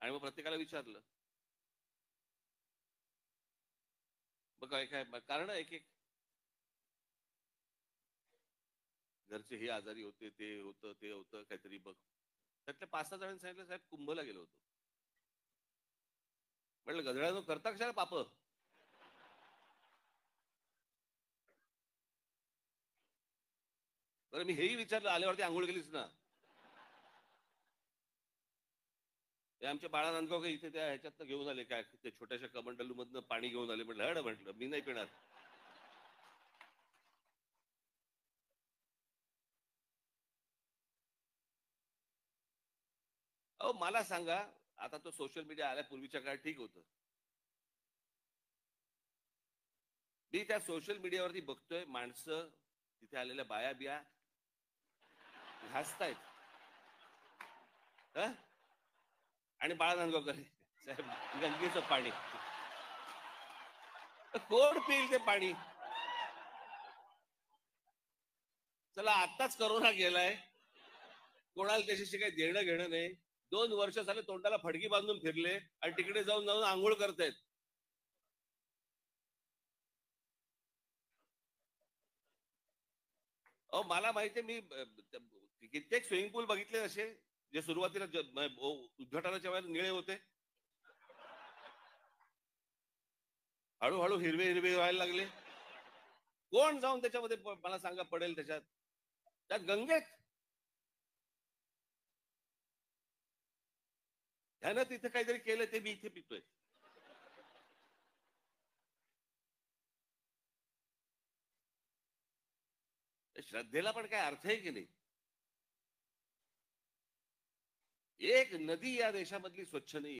आणि मग प्रत्येकाला विचारलं. मग काय काय कारण एक एक घरचे हे आजारी होते, ते होतं, ते होतं, काहीतरी बघ. त्यातल्या 5-6 जणांनी सांगितलं, साहेब कुंभला गेलो होतो. म्हटलं गधड्यानो करता कशाला पाप. बरं मी हेही विचारलं, आल्यावरती आंघोळ केलीस ना? ते आमच्या बाळा नांदगावकर इथे त्या ह्याच्यातनं घेऊन आले, काय ते छोट्याशा कमंडलू मधनं पाणी घेऊन आले. म्हटलं हड, म्हटलं मी नाही पिणार. अहो मला सांगा, आता तो सोशल मीडिया आल्या पूर्वीच्या काळात ठीक होतं. मी त्या सोशल मीडियावरती बघतोय माणसं, तिथे आलेल्या बाया बिया हसतायत. हं? आणि बाळा नांदगावकर साहेब गंगेचं पाणी. कोण पिईल ते पाणी? चला आत्ताच करोना गेलाय, कोणाला त्याच्याशी काही देणं घेणं नाही. 2 वर्ष झाले तोंडाला फडकी बांधून फिरले आणि तिकडे जाऊन जाऊन आंघोळ करतायत. अहो मला माहितीये, मी कित्येक स्विमिंग पूल बघितले असे, जे सुरुवातीला उद्घाटनाच्या वेळेला निळे होते, हळूहळू हिरवे हिरवे व्हायला लागले. कोण जाऊन त्याच्यामध्ये मला सांगा पडेल त्याच्यात? त्यात गंगेत ह्यानं तिथे काहीतरी केलं, ते मी इथे पितोय. श्रद्धेला पण काय अर्थ आहे की नाही? एक नदी या देशामधली स्वच्छ नाही.